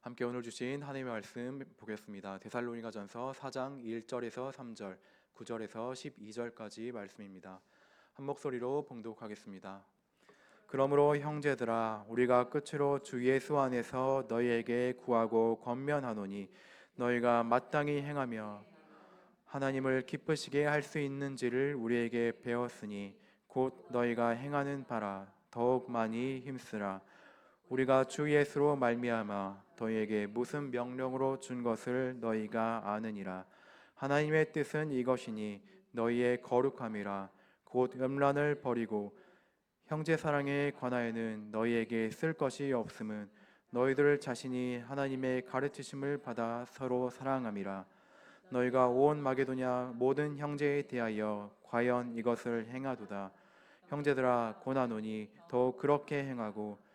함께 오늘 주신 하나님의 말씀 보겠습니다. 데살로니가전서 4장 1절에서 3절, 9절에서 12절까지 말씀입니다. 한 목소리로 봉독하겠습니다. 그러므로 형제들아, 우리가 끝으로 주 예수 안에서 너희에게 구하고 권면하노니 너희가 마땅히 행하며 하나님을 기쁘시게 할 수 있는지를 우리에게 배웠으니 곧 너희가 행하는 바라 더욱 많이 힘쓰라. 우리가 주 예수로 말미암아 너희에게 무슨 명령으로 준 것을 너희가 아느니라. 하나님의 뜻은 이것이니 너희의 거룩함이라. 곧 음란을 버리고 형제 사랑에 관하여는 너희에게 쓸 것이 없음은 너희들 자신이 하나님의 가르치심을 받아 서로 사랑함이라. 너희가 온 마게도냐 모든 형제에 대하여 과연 이것을 행하도다. 형제들아, 고나노니 더욱 그렇게 행하고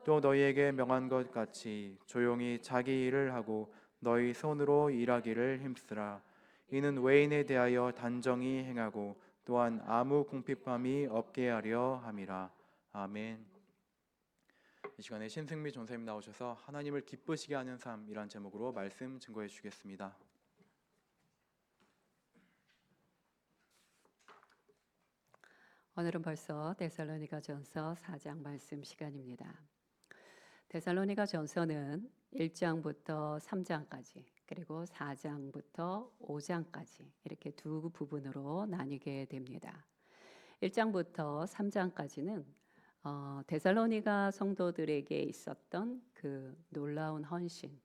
또 너희에게 명한 것 같이 조용히 자기 일을 하고 너희 손으로 일하기를 힘쓰라. 이는 외인에 대하여 단정히 행하고 또한 아무 궁핍함이 없게 하려 함이라. 아멘. 이 시간에 신승미 전사님 나오셔서 하나님을 기쁘시게 하는 삶이란 제목으로 말씀 증거해 주시겠습니다. 오늘은 벌써 데살로니가전서 4장 말씀 시간입니다. 데살로니가전서는 1장부터 3장까지 그리고 4장부터 5장까지 이렇게 두 부분으로 나뉘게 됩니다. 1장부터 3장까지는 데살로니가 성도들에게 있었던 그 놀라운 헌신,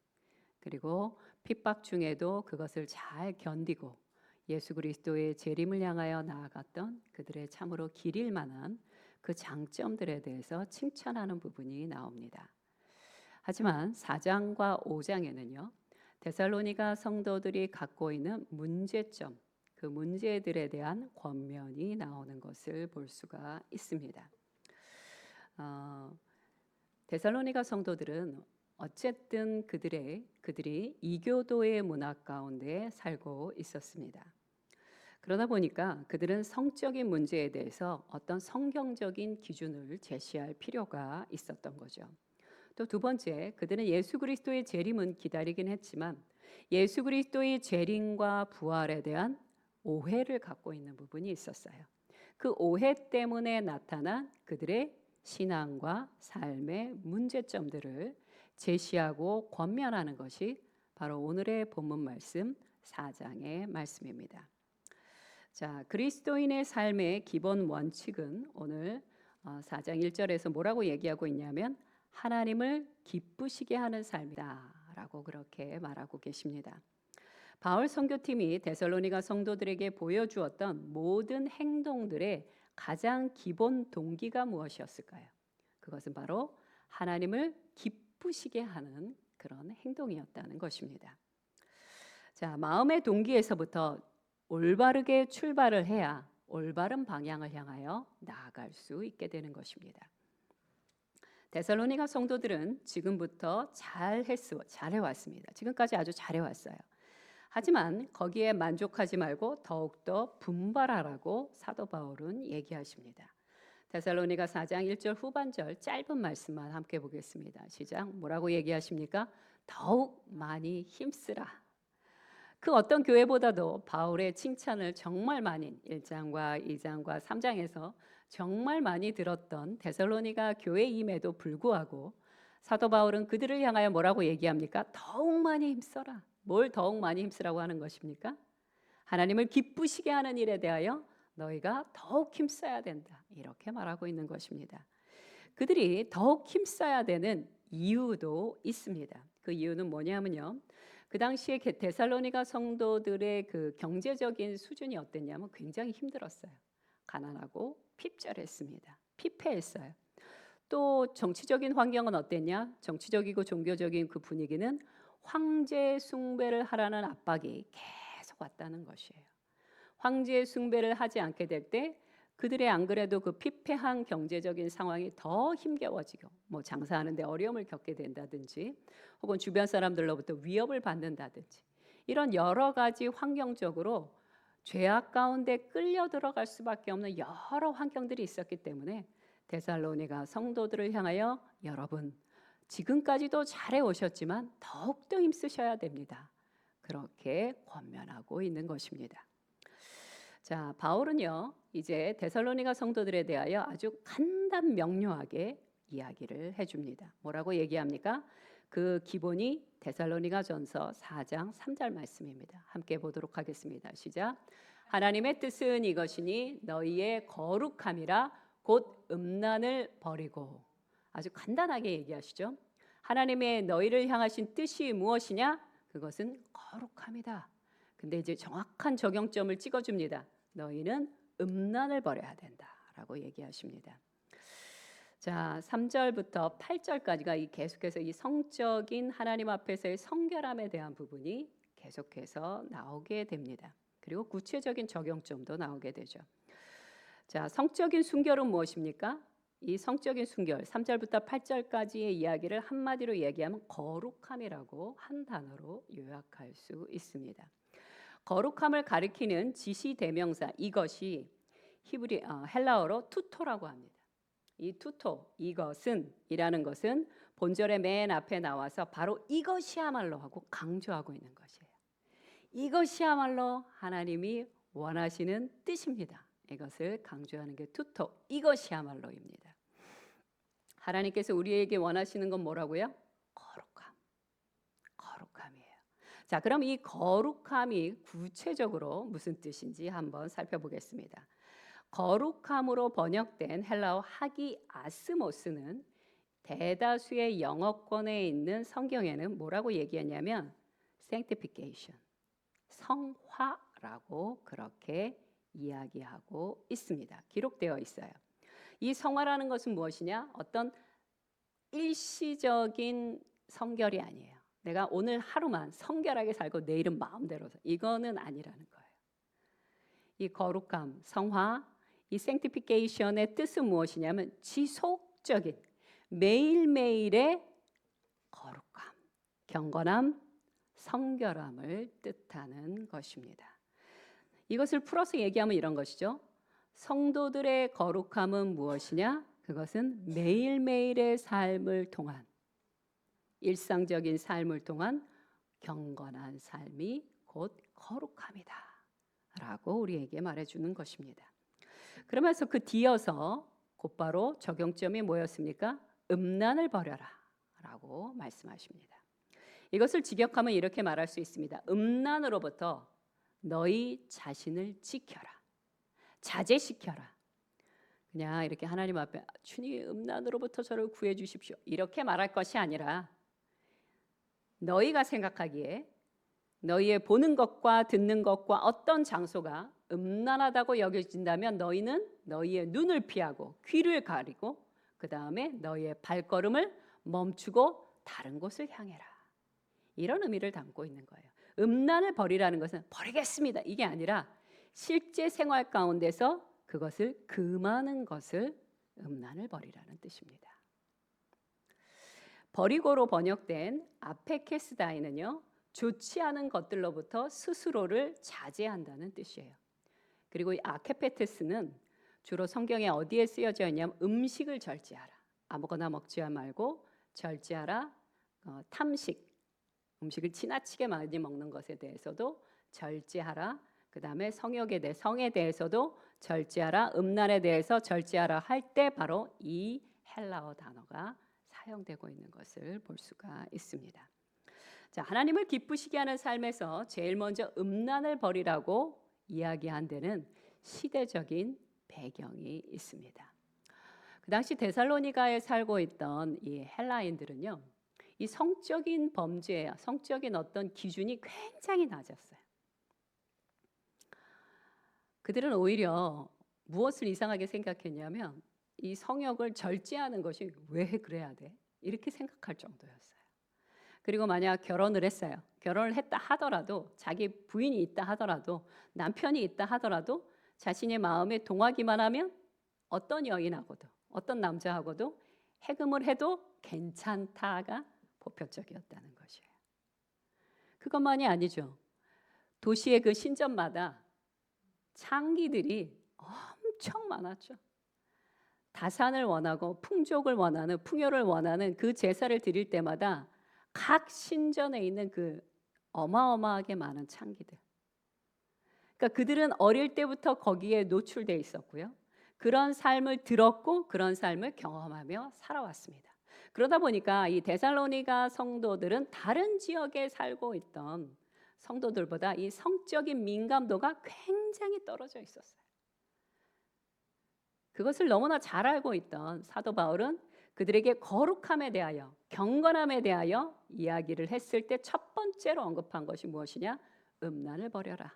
그리고 핍박 중에도 그것을 잘 견디고 예수 그리스도의 재림을 향하여 나아갔던 그들의 참으로 길일 만한 그 장점들에 대해서 칭찬하는 부분이 나옵니다. 하지만 4장과 5장에는요, 데살로니가 성도들이 갖고 있는 문제점, 그 문제들에 대한 권면이 나오는 것을 볼 수가 있습니다. 데살로니가 성도들은 어쨌든 그들이 이교도의 문화 가운데 살고 있었습니다. 그러다 보니까 그들은 성적인 문제에 대해서 어떤 성경적인 기준을 제시할 필요가 있었던 거죠. 또 두 번째, 그들은 예수 그리스도의 재림은 기다리긴 했지만 예수 그리스도의 재림과 부활에 대한 오해를 갖고 있는 부분이 있었어요. 그 오해 때문에 나타난 그들의 신앙과 삶의 문제점들을 제시하고 권면하는 것이 바로 오늘의 본문 말씀 4장의 말씀입니다. 자, 그리스도인의 삶의 기본 원칙은 오늘 4장 1절에서 뭐라고 얘기하고 있냐면 하나님을 기쁘시게 하는 삶이다 라고 그렇게 말하고 계십니다. 바울 선교팀이 데살로니가 성도들에게 보여주었던 모든 행동들의 가장 기본 동기가 무엇이었을까요? 그것은 바로 하나님을 기쁘시게 하는 그런 행동이었다는 것입니다. 자, 마음의 동기에서부터 올바르게 출발을 해야 올바른 방향을 향하여 나아갈 수 있게 되는 것입니다. 데살로니가 성도들은 지금부터 잘해왔습니다. 지금까지 아주 잘해왔어요. 하지만 거기에 만족하지 말고 더욱더 분발하라고 사도 바울은 얘기하십니다. 데살로니가 4장 1절 후반절 짧은 말씀만 함께 보겠습니다. 시작. 뭐라고 얘기하십니까? 더욱 많이 힘쓰라. 그 어떤 교회보다도 바울의 칭찬을 정말 많이 1장과 2장과 3장에서 정말 많이 들었던 데살로니가 교회임에도 불구하고 사도 바울은 그들을 향하여 뭐라고 얘기합니까? 더욱 많이 힘써라. 뭘 더욱 많이 힘쓰라고 하는 것입니까? 하나님을 기쁘시게 하는 일에 대하여 너희가 더욱 힘써야 된다. 이렇게 말하고 있는 것입니다. 그들이 더욱 힘써야 되는 이유도 있습니다. 그 이유는 뭐냐면요, 그 당시에 데살로니가 성도들의 그 경제적인 수준이 어땠냐면 굉장히 힘들었어요. 가난하고 핍절했습니다. 피폐했어요. 또 정치적인 환경은 어땠냐? 정치적이고 종교적인 그 분위기는 황제 숭배를 하라는 압박이 계속 왔다는 것이에요. 황제 숭배를 하지 않게 될 때 그들의 안 그래도 그 피폐한 경제적인 상황이 더 힘겨워지고 뭐 장사하는데 어려움을 겪게 된다든지 혹은 주변 사람들로부터 위협을 받는다든지 이런 여러 가지 환경적으로 죄악 가운데 끌려 들어갈 수밖에 없는 여러 환경들이 있었기 때문에 데살로니가 성도들을 향하여 여러분 지금까지도 잘해 오셨지만 더욱더 힘쓰셔야 됩니다. 그렇게 권면하고 있는 것입니다. 자, 바울은요, 이제 데살로니가 성도들에 대하여 아주 간단 명료하게 이야기를 해줍니다. 뭐라고 얘기합니까? 그 기본이 데살로니가전서 4장 3절 말씀입니다. 함께 보도록 하겠습니다. 시작. 하나님의 뜻은 이것이니 너희의 거룩함이라 곧 음란을 버리고. 아주 간단하게 얘기하시죠. 하나님의 너희를 향하신 뜻이 무엇이냐? 그것은 거룩함이다. 근데 이제 정확한 적용점을 찍어줍니다. 너희는 음란을 버려야 된다라고 얘기하십니다. 자, 3절부터 8절까지가 계속해서 이 성적인 하나님 앞에서의 성결함에 대한 부분이 계속해서 나오게 됩니다. 그리고 구체적인 적용점도 나오게 되죠. 자, 성적인 순결은 무엇입니까? 이 성적인 순결, 3절부터 8절까지의 이야기를 한마디로 얘기하면 거룩함이라고 한 단어로 요약할 수 있습니다. 거룩함을 가리키는 지시대명사 이것이 헬라어로 투토라고 합니다. 이 투토, 이라는 것은 본절의 맨 앞에 나와서 바로 이것이야말로 하고 강조하고 있는 것이에요. 이것이야말로 하나님이 원하시는 뜻입니다. 이것을 강조하는 게 투토, 이것이야말로입니다. 하나님께서 우리에게 원하시는 건 뭐라고요? 거룩함이에요. 자, 그럼 이 거룩함이 구체적으로 무슨 뜻인지 한번 살펴보겠습니다. 거룩함으로 번역된 헬라어 하기아스모스는 대다수의 영어권에 있는 성경에는 뭐라고 얘기하냐면 sanctification, 성화라고 그렇게 이야기하고 있습니다. 기록되어 있어요. 이 성화라는 것은 무엇이냐? 어떤 일시적인 성결이 아니에요. 내가 오늘 하루만 성결하게 살고 내일은 마음대로 이거는 아니라는 거예요. 이 거룩함, 성화, 이 sanctification의 뜻은 무엇이냐면 지속적인 매일매일의 거룩함, 경건함, 성결함을 뜻하는 것입니다. 이것을 풀어서 얘기하면 이런 것이죠. 성도들의 거룩함은 무엇이냐? 그것은 매일매일의 삶을 통한 일상적인 삶을 통한 경건한 삶이 곧 거룩함이다 라고 우리에게 말해주는 것입니다. 그러면서 그 뒤어서 곧바로 적용점이 뭐였습니까? 음란을 버려라 라고 말씀하십니다. 이것을 직역하면 이렇게 말할 수 있습니다. 음란으로부터 너희 자신을 지켜라. 자제시켜라. 그냥 이렇게 하나님 앞에 주님 음란으로부터 저를 구해 주십시오. 이렇게 말할 것이 아니라 너희가 생각하기에 너희의 보는 것과 듣는 것과 어떤 장소가 음란하다고 여겨진다면 너희는 너희의 눈을 피하고 귀를 가리고 그 다음에 너희의 발걸음을 멈추고 다른 곳을 향해라. 이런 의미를 담고 있는 거예요. 음란을 버리라는 것은 버리겠습니다. 이게 아니라 실제 생활 가운데서 그것을 금하는 것을 음란을 버리라는 뜻입니다. 버리고로 번역된 아페케스다이는요. 좋지 않은 것들로부터 스스로를 자제한다는 뜻이에요. 그리고 이 아케페테스는 주로 성경에 어디에 쓰여져 있냐면 음식을 절제하라. 아무거나 먹지 말고 절제하라. 탐식, 음식을 지나치게 많이 먹는 것에 대해서도 절제하라. 그 다음에 성에 대해서도 절제하라. 음란에 대해서 절제하라 할 때 바로 이 헬라어 단어가 사용되고 있는 것을 볼 수가 있습니다. 자, 하나님을 기쁘시게 하는 삶에서 제일 먼저 음란을 버리라고 이야기한 데는 시대적인 배경이 있습니다. 그 당시 데살로니가에 살고 있던 이 헬라인들은요, 이 성적인 범죄, 성적인 어떤 기준이 굉장히 낮았어요. 그들은 오히려 무엇을 이상하게 생각했냐면 이 성욕을 절제하는 것이 왜 그래야 돼? 이렇게 생각할 정도였어요. 그리고 만약 결혼을 했어요. 결혼을 했다 하더라도 자기 부인이 있다 하더라도 남편이 있다 하더라도 자신의 마음에 동하기만 하면 어떤 여인하고도 어떤 남자하고도 해금을 해도 괜찮다가 보편적이었다는 것이에요. 그것만이 아니죠. 도시의 그 신전마다 창기들이 엄청 많았죠. 다산을 원하고 풍족을 원하는, 풍요를 원하는 그 제사를 드릴 때마다 각 신전에 있는 그 어마어마하게 많은 창기들, 그러니까 그들은 어릴 때부터 거기에 노출돼 있었고요. 그런 삶을 들었고 그런 삶을 경험하며 살아왔습니다. 그러다 보니까 이 데살로니가 성도들은 다른 지역에 살고 있던 성도들보다 이 성적인 민감도가 굉장히 떨어져 있었어요. 그것을 너무나 잘 알고 있던 사도 바울은 그들에게 거룩함에 대하여, 경건함에 대하여 이야기를 했을 때 첫 번째로 언급한 것이 무엇이냐? 음란을 버려라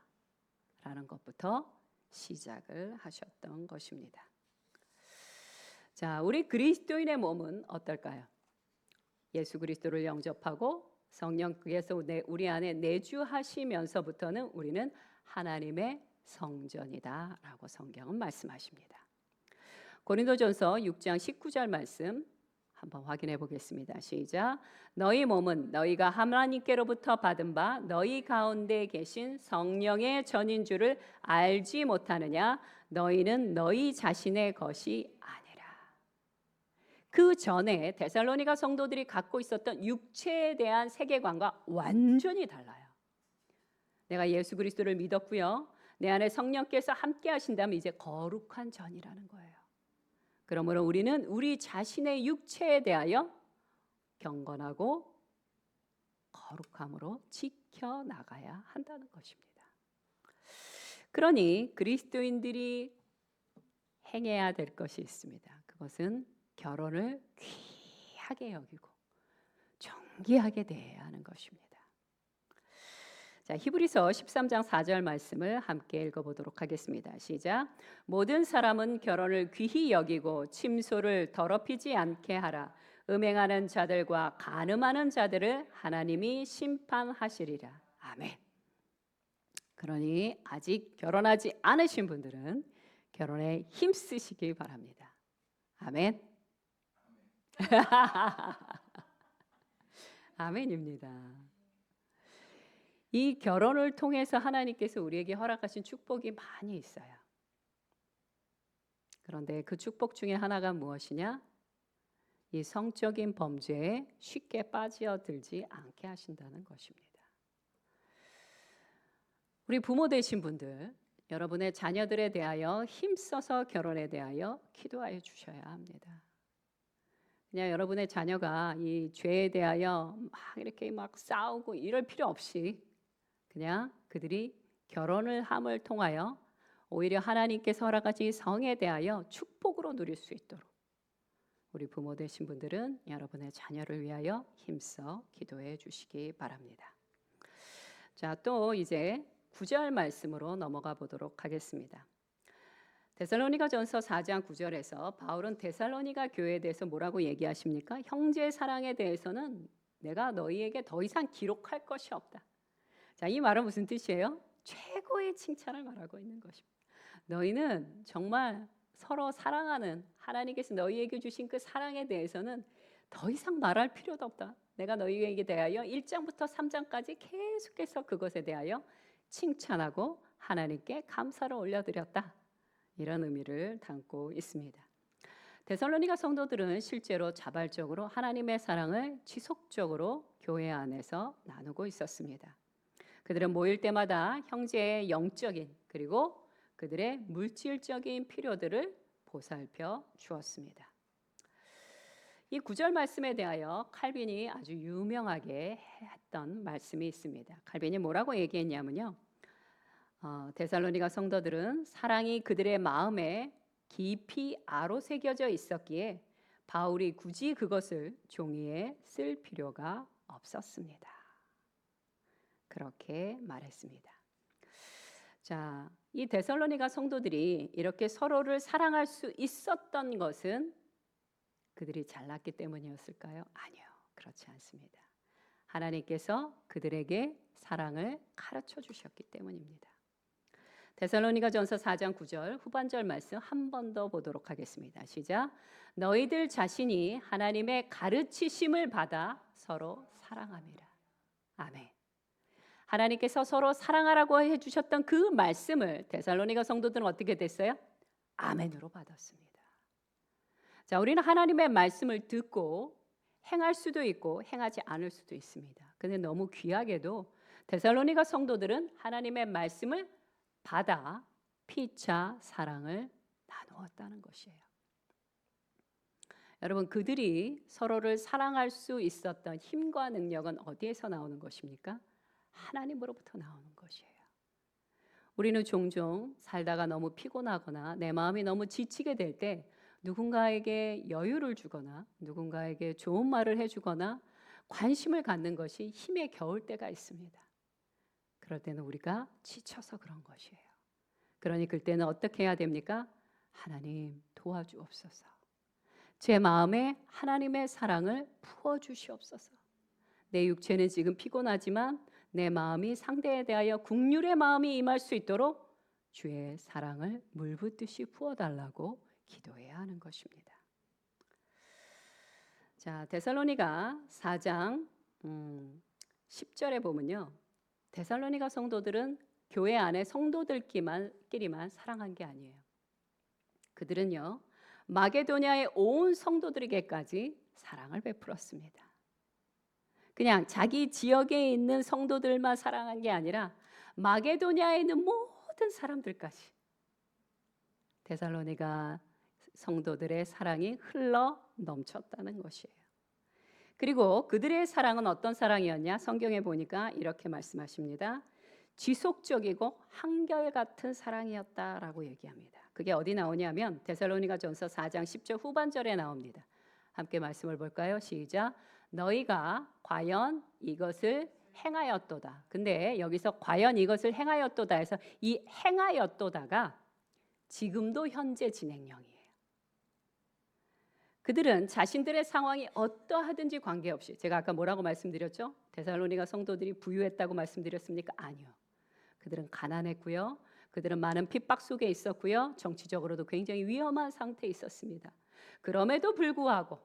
라는 것부터 시작을 하셨던 것입니다. 자, 우리 그리스도인의 몸은 어떨까요? 예수 그리스도를 영접하고 성령께서 우리 안에 내주하시면서부터는 우리는 하나님의 성전이다라고 성경은 말씀하십니다. 고린도전서 6장 19절 말씀 한번 확인해 보겠습니다. 시작. 너희 몸은 너희가 하나님께로부터 받은 바 너희 가운데 계신 성령의 전인 줄을 알지 못하느냐? 너희는 너희 자신의 것이 아니라. 그 전에 데살로니가 성도들이 갖고 있었던 육체에 대한 세계관과 완전히 달라요. 내가 예수 그리스도를 믿었고요. 내 안에 성령께서 함께 하신다면 이제 거룩한 전이라는 거예요. 그러므로 우리는 우리 자신의 육체에 대하여 경건하고 거룩함으로 지켜나가야 한다는 것입니다. 그러니 그리스도인들이 행해야 될 것이 있습니다. 그것은 결혼을 귀하게 여기고 존귀하게 대해야 하는 것입니다. 자, 히브리서 13장 4절 말씀을 함께 읽어보도록 하겠습니다. 시작. 모든 사람은 결혼을 귀히 여기고 침소를 더럽히지 않게 하라. 음행하는 자들과 간음하는 자들을 하나님이 심판하시리라. 아멘. 그러니 아직 결혼하지 않으신 분들은 결혼에 힘쓰시기 바랍니다. 아멘. 아멘입니다. 이 결혼을 통해서 하나님께서 우리에게 허락하신 축복이 많이 있어요. 그런데 그 축복 중에 하나가 무엇이냐? 이 성적인 범죄에 쉽게 빠져들지 않게 하신다는 것입니다. 우리 부모 되신 분들, 여러분의 자녀들에 대하여 힘써서 결혼에 대하여 기도하여 주셔야 합니다. 그냥 여러분의 자녀가 이 죄에 대하여 막 이렇게 막 싸우고 이럴 필요 없이 그냥 그들이 결혼을 함을 통하여 오히려 하나님께서 허락하신 성에 대하여 축복으로 누릴 수 있도록 우리 부모 되신 분들은 여러분의 자녀를 위하여 힘써 기도해 주시기 바랍니다. 자, 또 이제 9절 말씀으로 넘어가 보도록 하겠습니다. 데살로니가전서 4장 9절에서 바울은 데살로니가 교회에 대해서 뭐라고 얘기하십니까? 형제 사랑에 대해서는 내가 너희에게 더 이상 기록할 것이 없다. 자, 이 말은 무슨 뜻이에요? 최고의 칭찬을 말하고 있는 것입니다. 너희는 정말 서로 사랑하는 하나님께서 너희에게 주신 그 사랑에 대해서는 더 이상 말할 필요도 없다. 내가 너희에게 대하여 1장부터 3장까지 계속해서 그것에 대하여 칭찬하고 하나님께 감사를 올려드렸다. 이런 의미를 담고 있습니다. 데살로니가 성도들은 실제로 자발적으로 하나님의 사랑을 지속적으로 교회 안에서 나누고 있었습니다. 그들은 모일 때마다 형제의 영적인 그리고 그들의 물질적인 필요들을 보살펴 주었습니다. 이 9절 말씀에 대하여 칼빈이 아주 유명하게 했던 말씀이 있습니다. 칼빈이 뭐라고 얘기했냐면요. 데살로니가 성도들은 사랑이 그들의 마음에 깊이 아로새겨져 있었기에 바울이 굳이 그것을 종이에 쓸 필요가 없었습니다. 그렇게 말했습니다. 자, 이 데살로니가 성도들이 이렇게 서로를 사랑할 수 있었던 것은 그들이 잘났기 때문이었을까요? 아니요, 그렇지 않습니다. 하나님께서 그들에게 사랑을 가르쳐 주셨기 때문입니다. 데살로니가전서 4장 9절 후반절 말씀 한 번 더 보도록 하겠습니다. 시작. 너희들 자신이 하나님의 가르치심을 받아 서로 사랑함이라. 아멘. 하나님께서 서로 사랑하라고 해주셨던 그 말씀을 데살로니가 성도들은 어떻게 됐어요? 아멘으로 받았습니다. 자, 우리는 하나님의 말씀을 듣고 행할 수도 있고 행하지 않을 수도 있습니다. 근데 너무 귀하게도 데살로니가 성도들은 하나님의 말씀을 받아 피차 사랑을 나누었다는 것이에요. 여러분, 그들이 서로를 사랑할 수 있었던 힘과 능력은 어디에서 나오는 것입니까? 하나님으로부터 나오는 것이에요. 우리는 종종 살다가 너무 피곤하거나 내 마음이 너무 지치게 될 때 누군가에게 여유를 주거나 누군가에게 좋은 말을 해주거나 관심을 갖는 것이 힘에 겨울 때가 있습니다. 그럴 때는 우리가 지쳐서 그런 것이에요. 그러니 그때는 어떻게 해야 됩니까? 하나님 도와주옵소서. 제 마음에 하나님의 사랑을 부어주시옵소서. 내 육체는 지금 피곤하지만 내 마음이 상대에 대하여 긍휼의 마음이 임할 수 있도록 주의 사랑을 물붓듯이 부어달라고 기도해야 하는 것입니다. 자, 데살로니가 4장 10절에 보면요, 데살로니가 성도들은 교회 안에 성도들끼리만 사랑한 게 아니에요. 그들은요, 마게도냐의 온 성도들에게까지 사랑을 베풀었습니다. 그냥 자기 지역에 있는 성도들만 사랑한 게 아니라 마게도냐에 있는 모든 사람들까지 데살로니가 성도들의 사랑이 흘러 넘쳤다는 것이에요. 그리고 그들의 사랑은 어떤 사랑이었냐? 성경에 보니까 이렇게 말씀하십니다. 지속적이고 한결같은 사랑이었다라고 얘기합니다. 그게 어디 나오냐면 데살로니가전서 4장 10절 후반절에 나옵니다. 함께 말씀을 볼까요? 시작. 너희가 과연 이것을 행하였도다. 근데 여기서 과연 이것을 행하였도다 해서 이 행하였도다가 지금도 현재 진행형이에요. 그들은 자신들의 상황이 어떠하든지 관계없이, 제가 아까 뭐라고 말씀드렸죠? 데살로니가 성도들이 부유했다고 말씀드렸습니까? 아니요. 그들은 가난했고요. 그들은 많은 핍박 속에 있었고요. 정치적으로도 굉장히 위험한 상태에 있었습니다. 그럼에도 불구하고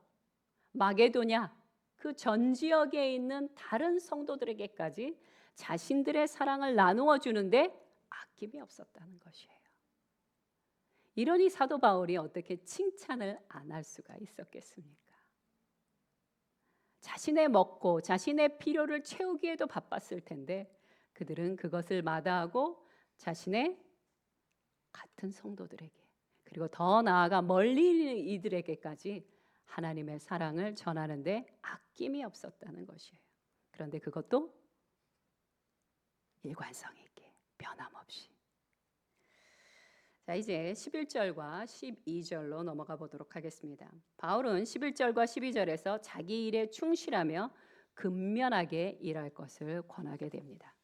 마게도냐 그 전 지역에 있는 다른 성도들에게까지 자신들의 사랑을 나누어 주는데 아낌이 없었다는 것이에요. 이러니 사도 바울이 어떻게 칭찬을 안 할 수가 있었겠습니까? 자신의 먹고 자신의 필요를 채우기에도 바빴을 텐데 그들은 그것을 마다하고 자신의 같은 성도들에게, 그리고 더 나아가 멀리 이들에게까지 하나님의 사랑을 전하는데 아낌이 없었다는 것이에요. 그런데 그것도 일관성 있게 변함없이. 자, 이제 11절과 12절로 넘어가 보도록 하겠습니다. 바울은 11절과 12절에서 자기 일에 충실하며 근면하게 일할 것을 권하게 됩니다.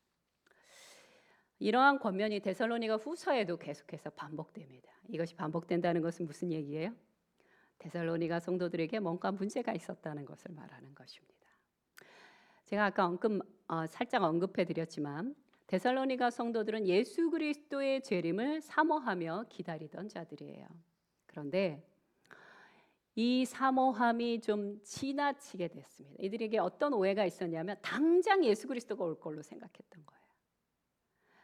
이러한 권면이 데살로니가 후서에도 계속해서 반복됩니다. 이것이 반복된다는 것은 무슨 얘기예요? 데살로니가 성도들에게 뭔가 문제가 있었다는 것을 말하는 것입니다. 제가 아까 살짝 언급해 드렸지만 데살로니가 성도들은 예수 그리스도의 재림을 사모하며 기다리던 자들이에요. 그런데 이 사모함이 좀 지나치게 됐습니다. 이들에게 어떤 오해가 있었냐면 당장 예수 그리스도가 올 걸로 생각했던 거예요.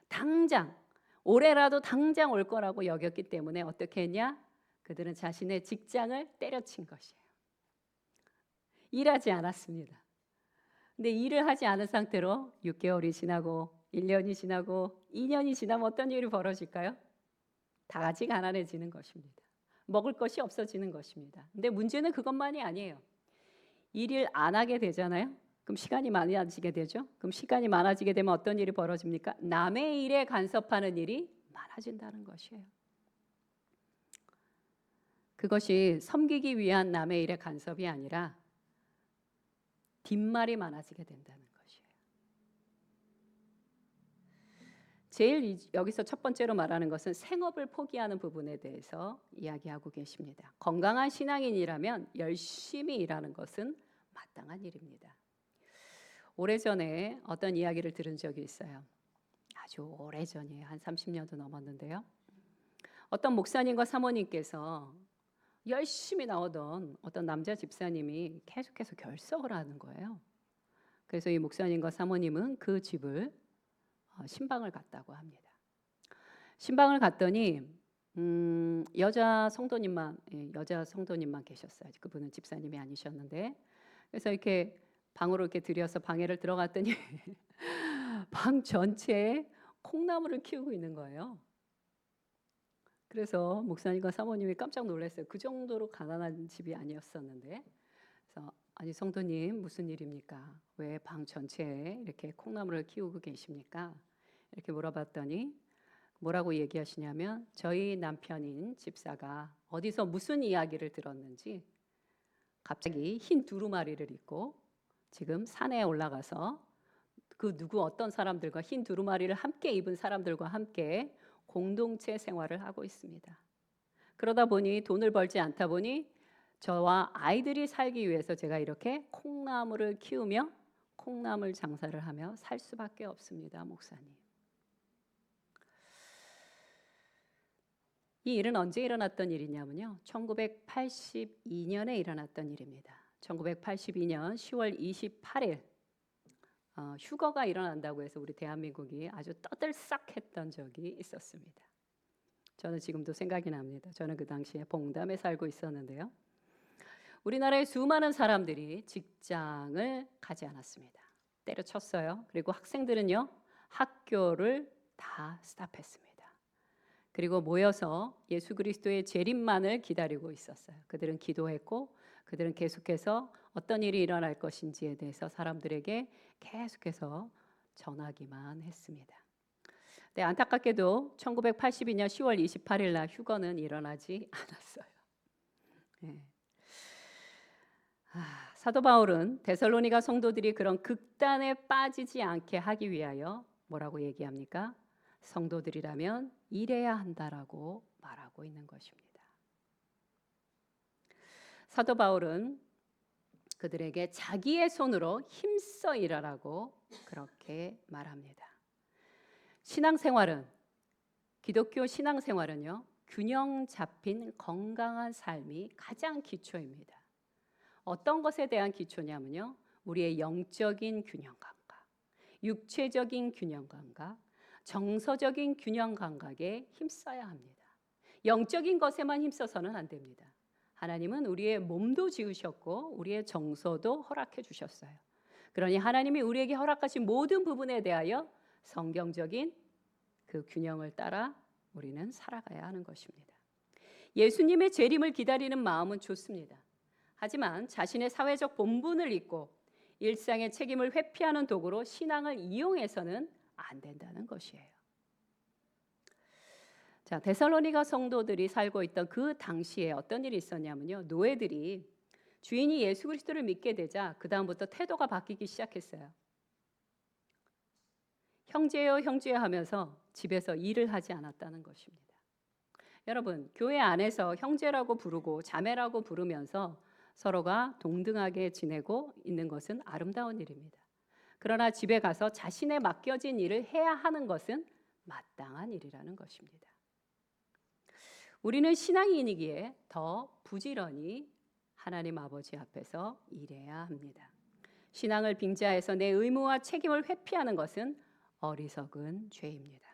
당장, 올해라도 당장 올 거라고 여겼기 때문에 어떻게 했냐? 그들은 자신의 직장을 때려친 것이에요. 일하지 않았습니다. 근데 일을 하지 않은 상태로 6개월이 지나고 1년이 지나고 2년이 지나면 어떤 일이 벌어질까요? 다 같이 가난해지는 것입니다. 먹을 것이 없어지는 것입니다. 근데 문제는 그것만이 아니에요. 일을 안 하게 되잖아요. 그럼 시간이 많아지게 되죠. 그럼 시간이 많아지게 되면 어떤 일이 벌어집니까? 남의 일에 간섭하는 일이 많아진다는 것이에요. 그것이 섬기기 위한 남의 일에 간섭이 아니라 뒷말이 많아지게 된다는 것이에요. 제일 여기서 첫 번째로 말하는 것은 생업을 포기하는 부분에 대해서 이야기하고 계십니다. 건강한 신앙인이라면 열심히 일하는 것은 마땅한 일입니다. 오래전에 어떤 이야기를 들은 적이 있어요. 아주 오래전이에요. 한 30년도 넘었는데요. 어떤 목사님과 사모님께서 열심히 나오던 어떤 남자 집사님이 계속해서 결석을 하는 거예요. 그래서 이 목사님과 사모님은 그 집을 신방을 갔다고 합니다. 신방을 갔더니 여자 성도님만 계셨어요. 그분은 집사님이 아니셨는데, 그래서 이렇게 방으로 이렇게 들여서 방에를 들어갔더니 방 전체에 콩나물을 키우고 있는 거예요. 그래서 목사님과 사모님이 깜짝 놀랐어요. 그 정도로 가난한 집이 아니었었는데, 그래서 아니 성도님 무슨 일입니까? 왜 방 전체에 이렇게 콩나물을 키우고 계십니까? 이렇게 물어봤더니 뭐라고 얘기하시냐면 저희 남편인 집사가 어디서 무슨 이야기를 들었는지 갑자기 흰 두루마리를 입고 지금 산에 올라가서 그 누구 어떤 사람들과 흰 두루마리를 함께 입은 사람들과 함께 공동체 생활을 하고 있습니다. 그러다 보니 돈을 벌지 않다 보니 저와 아이들이 살기 위해서 제가 이렇게 콩나물을 키우며 콩나물 장사를 하며 살 수밖에 없습니다, 목사님. 이 일은 언제 일어났던 일이냐면요. 1982년에 일어났던 일입니다. 1982년 10월 28일 휴거가 일어난다고 해서 우리 대한민국이 아주 떠들썩했던 적이 있었습니다. 저는 지금도 생각이 납니다. 저는 그 당시에 봉담에 살고 있었는데요. 우리나라의 수많은 사람들이 직장을 가지 않았습니다. 때려쳤어요. 그리고 학생들은요. 학교를 다 스탑했습니다. 그리고 모여서 예수 그리스도의 재림만을 기다리고 있었어요. 그들은 기도했고 그들은 계속해서 어떤 일이 일어날 것인지에 대해서 사람들에게 계속해서 전하기만 했습니다. 네, 안타깝게도 1982년 10월 28일 날 휴거는 일어나지 않았어요. 네. 사도 바울은 데살로니가 성도들이 그런 극단에 빠지지 않게 하기 위하여 뭐라고 얘기합니까? 성도들이라면 일해야 한다라고 말하고 있는 것입니다. 사도 바울은 그들에게 자기의 손으로 힘써 일하라고 그렇게 말합니다. 기독교 신앙생활은요, 균형 잡힌 건강한 삶이 가장 기초입니다. 어떤 것에 대한 기초냐면요, 우리의 영적인 균형 감각, 육체적인 균형 감각, 정서적인 균형 감각에 힘써야 합니다. 영적인 것에만 힘써서는 안 됩니다. 하나님은 우리의 몸도 지으셨고 우리의 정서도 허락해 주셨어요. 그러니 하나님이 우리에게 허락하신 모든 부분에 대하여 성경적인 그 균형을 따라 우리는 살아가야 하는 것입니다. 예수님의 재림을 기다리는 마음은 좋습니다. 하지만 자신의 사회적 본분을 잊고 일상의 책임을 회피하는 도구로 신앙을 이용해서는 안 된다는 것이에요. 자, 데살로니가 성도들이 살고 있던 그 당시에 어떤 일이 있었냐면요. 노예들이 주인이 예수 그리스도를 믿게 되자 그 다음부터 태도가 바뀌기 시작했어요. 형제여 형제여 하면서 집에서 일을 하지 않았다는 것입니다. 여러분, 교회 안에서 형제라고 부르고 자매라고 부르면서 서로가 동등하게 지내고 있는 것은 아름다운 일입니다. 그러나 집에 가서 자신의 맡겨진 일을 해야 하는 것은 마땅한 일이라는 것입니다. 우리는 신앙인이기에 더 부지런히 하나님 아버지 앞에서 일해야 합니다. 신앙을 빙자해서 내 의무와 책임을 회피하는 것은 어리석은 죄입니다.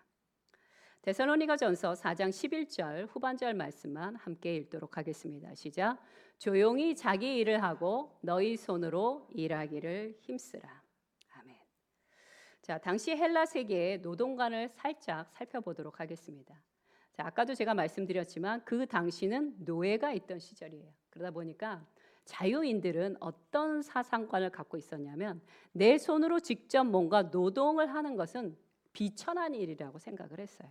데살로니가전서 4장 11절 후반절 말씀만 함께 읽도록 하겠습니다. 시작. 조용히 자기 일을 하고 너희 손으로 일하기를 힘쓰라. 아멘. 자, 당시 헬라 세계의 노동관을 살짝 살펴보도록 하겠습니다. 자, 아까도 제가 말씀드렸지만 그 당시는 노예가 있던 시절이에요. 그러다 보니까 자유인들은 어떤 사상관을 갖고 있었냐면 내 손으로 직접 뭔가 노동을 하는 것은 비천한 일이라고 생각을 했어요.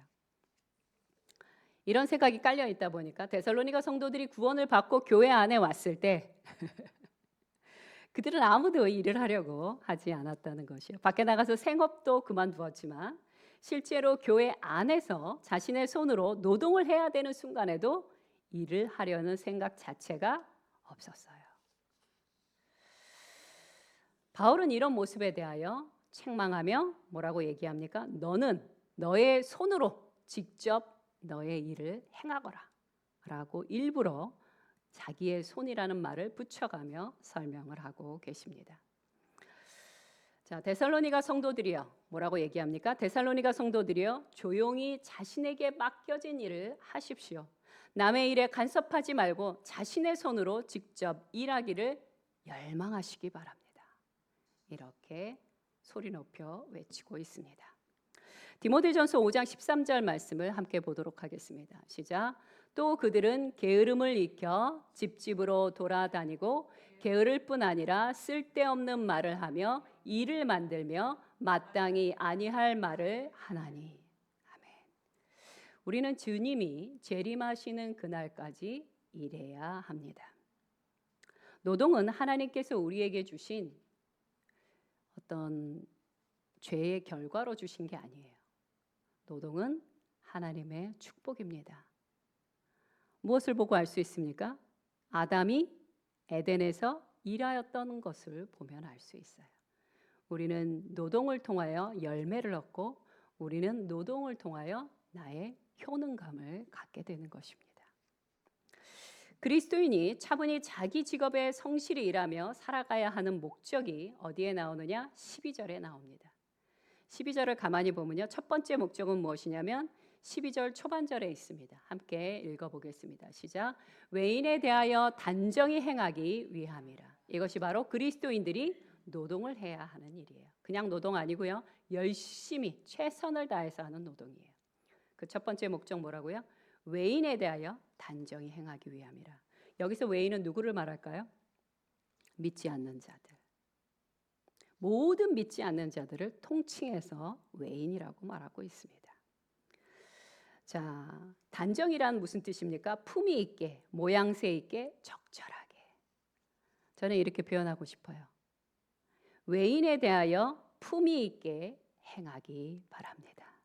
이런 생각이 깔려 있다 보니까 데살로니가 성도들이 구원을 받고 교회 안에 왔을 때 그들은 아무도 일을 하려고 하지 않았다는 것이에요. 밖에 나가서 생업도 그만두었지만 실제로 교회 안에서 자신의 손으로 노동을 해야 되는 순간에도 일을 하려는 생각 자체가 없었어요. 바울은 이런 모습에 대하여 책망하며 뭐라고 얘기합니까? 너는 너의 손으로 직접 너의 일을 행하거라 라고 일부러 자기의 손이라는 말을 붙여가며 설명을 하고 계십니다. 자, 데살로니가 성도들이여 뭐라고 얘기합니까? 데살로니가 성도들이여 조용히 자신에게 맡겨진 일을 하십시오. 남의 일에 간섭하지 말고 자신의 손으로 직접 일하기를 열망하시기 바랍니다. 이렇게 소리 높여 외치고 있습니다. 디모데전서 5장 13절 말씀을 함께 보도록 하겠습니다. 시작. 또 그들은 게으름을 익혀 집집으로 돌아다니고 게으를 뿐 아니라 쓸데없는 말을 하며 일을 만들며 마땅히 아니할 말을 하나니. 아멘. 우리는 주님이 재림하시는 그날까지 일해야 합니다. 노동은 하나님께서 우리에게 주신 어떤 죄의 결과로 주신 게 아니에요. 노동은 하나님의 축복입니다. 무엇을 보고 알 수 있습니까? 아담이 에덴에서 일하였던 것을 보면 알 수 있어요. 우리는 노동을 통하여 열매를 얻고 우리는 노동을 통하여 나의 효능감을 갖게 되는 것입니다. 그리스도인이 차분히 자기 직업에 성실히 일하며 살아가야 하는 목적이 어디에 나오느냐? 12절에 나옵니다. 12절을 가만히 보면요. 첫 번째 목적은 무엇이냐면 12절 초반절에 있습니다. 함께 읽어보겠습니다. 시작. 외인에 대하여 단정히 행하기 위함이라. 이것이 바로 그리스도인들이 노동을 해야 하는 일이에요. 그냥 노동 아니고요. 열심히 최선을 다해서 하는 노동이에요. 그 첫 번째 목적 뭐라고요? 외인에 대하여 단정히 행하기 위함이라. 여기서 외인은 누구를 말할까요? 믿지 않는 자들. 모든 믿지 않는 자들을 통칭해서 외인이라고 말하고 있습니다. 자, 단정이란 무슨 뜻입니까? 품위 있게, 모양새 있게, 적절하게. 저는 이렇게 표현하고 싶어요. 외인에 대하여 품위 있게 행하기 바랍니다.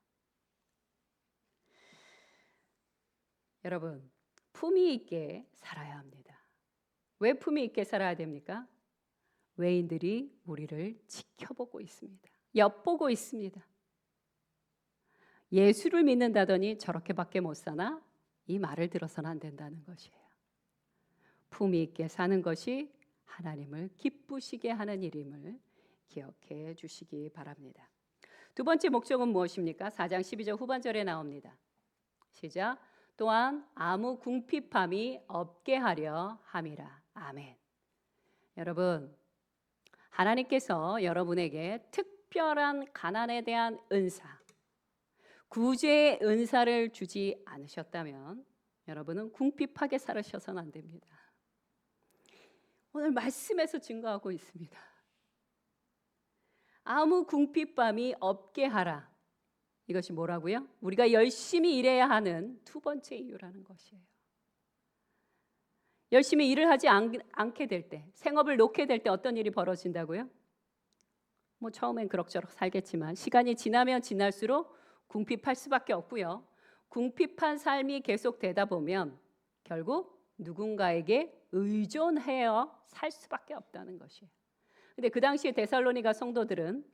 여러분, 품위 있게 살아야 합니다. 왜 품위 있게 살아야 됩니까? 외인들이 우리를 지켜보고 있습니다. 엿보고 있습니다. 예수를 믿는다더니 저렇게밖에 못 사나? 이 말을 들어서는 안 된다는 것이에요. 품위 있게 사는 것이 하나님을 기쁘시게 하는 일임을 기억해 주시기 바랍니다. 두 번째 목적은 무엇입니까? 4장 12절 후반절에 나옵니다. 시작. 또한 아무 궁핍함이 없게 하려 함이라. 아멘. 여러분, 하나님께서 여러분에게 특별한 가난에 대한 은사, 구제의 은사를 주지 않으셨다면 여러분은 궁핍하게 살으셔서는 안 됩니다. 오늘 말씀에서 증거하고 있습니다. 아무 궁핍함이 없게 하라. 이것이 뭐라고요? 우리가 열심히 일해야 하는 두 번째 이유라는 것이에요. 열심히 일을 하지 않게 될 때, 생업을 놓게 될 때 어떤 일이 벌어진다고요? 처음엔 그럭저럭 살겠지만 시간이 지나면 지날수록 궁핍할 수밖에 없고요. 궁핍한 삶이 계속되다 보면 결국 누군가에게 의존하여 살 수밖에 없다는 것이에요. 근데 그 당시에 데살로니가 성도들은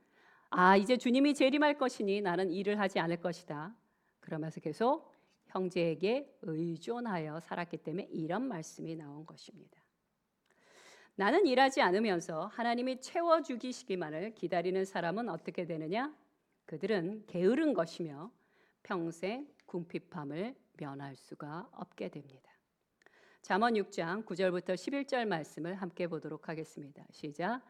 이제 주님이 재림할 것이니 나는 일을 하지 않을 것이다. 그러면서 계속 형제에게 의존하여 살았기 때문에 이런 말씀이 나온 것입니다. 나는 일하지 않으면서 하나님이 채워주시기만을 기다리는 사람은 어떻게 되느냐? 그들은 게으른 것이며 평생 궁핍함을 면할 수가 없게 됩니다. 잠언 6장 9절부터 11절 말씀을 함께 보도록 하겠습니다. 시작.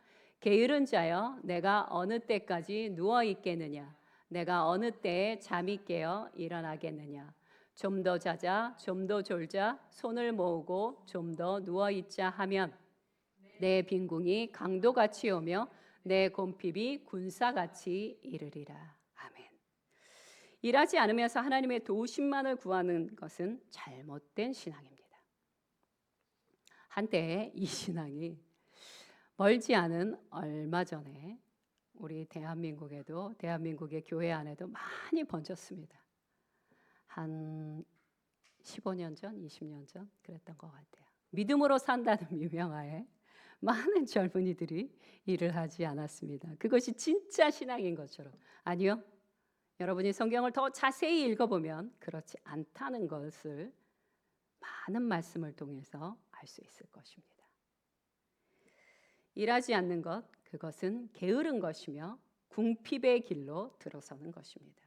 게으른 자여 내가 어느 때까지 누워 있겠느냐? 내가 어느 때에 잠이 깨어 일어나겠느냐? 좀 더 자자, 좀 더 졸자, 손을 모으고 좀 더 누워 있자 하면 내 빈궁이 강도같이 오며 내 곰핍이 군사같이 이르리라. 아멘. 일하지 않으면서 하나님의 도우심만을 구하는 것은 잘못된 신앙입니다. 한때 이 신앙이 멀지 않은 얼마 전에 우리 대한민국에도 대한민국의 교회 안에도 많이 번졌습니다. 한 15년 전, 20년 전 그랬던 것 같아요. 믿음으로 산다는 유명하에 많은 젊은이들이 일을 하지 않았습니다. 그것이 진짜 신앙인 것처럼. 아니요. 여러분이 성경을 더 자세히 읽어보면 그렇지 않다는 것을 많은 말씀을 통해서 알 수 있을 것입니다. 일하지 않는 것, 그것은 게으른 것이며 궁핍의 길로 들어서는 것입니다.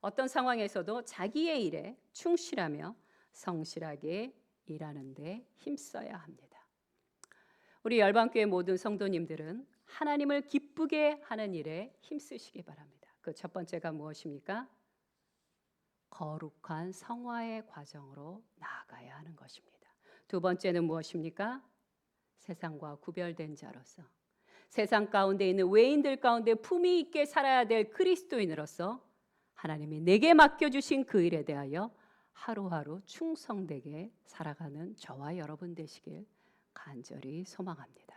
어떤 상황에서도 자기의 일에 충실하며 성실하게 일하는 데 힘써야 합니다. 우리 열방교회 모든 성도님들은 하나님을 기쁘게 하는 일에 힘쓰시기 바랍니다. 그 첫 번째가 무엇입니까? 거룩한 성화의 과정으로 나아가야 하는 것입니다. 두 번째는 무엇입니까? 세상과 구별된 자로서 세상 가운데 있는 외인들 가운데 품위 있게 살아야 될 그리스도인으로서 하나님이 내게 맡겨주신 그 일에 대하여 하루하루 충성되게 살아가는 저와 여러분 되시길 간절히 소망합니다.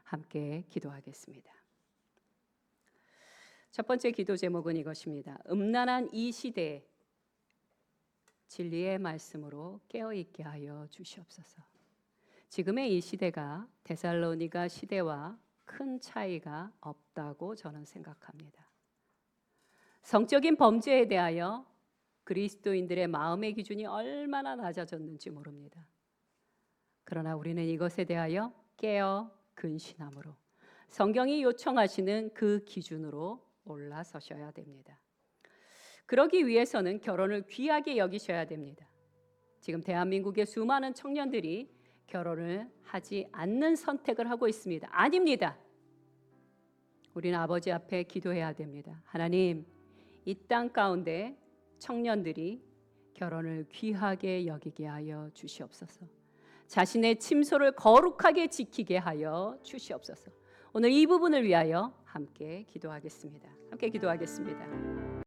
함께 기도하겠습니다. 첫 번째 기도 제목은 이것입니다. 음란한 이 시대에 진리의 말씀으로 깨어있게 하여 주시옵소서. 지금의 이 시대가 데살로니가 시대와 큰 차이가 없다고 저는 생각합니다. 성적인 범죄에 대하여 그리스도인들의 마음의 기준이 얼마나 낮아졌는지 모릅니다. 그러나 우리는 이것에 대하여 깨어 근신함으로 성경이 요청하시는 그 기준으로 올라서셔야 됩니다. 그러기 위해서는 결혼을 귀하게 여기셔야 됩니다. 지금 대한민국의 수많은 청년들이 결혼을 하지 않는 선택을 하고 있습니다. 아닙니다. 우리는 아버지 앞에 기도해야 됩니다. 하나님, 이 땅 가운데 청년들이 결혼을 귀하게 여기게 하여 주시옵소서. 자신의 침소를 거룩하게 지키게 하여 주시옵소서. 오늘 이 부분을 위하여 함께 기도하겠습니다. 함께 기도하겠습니다.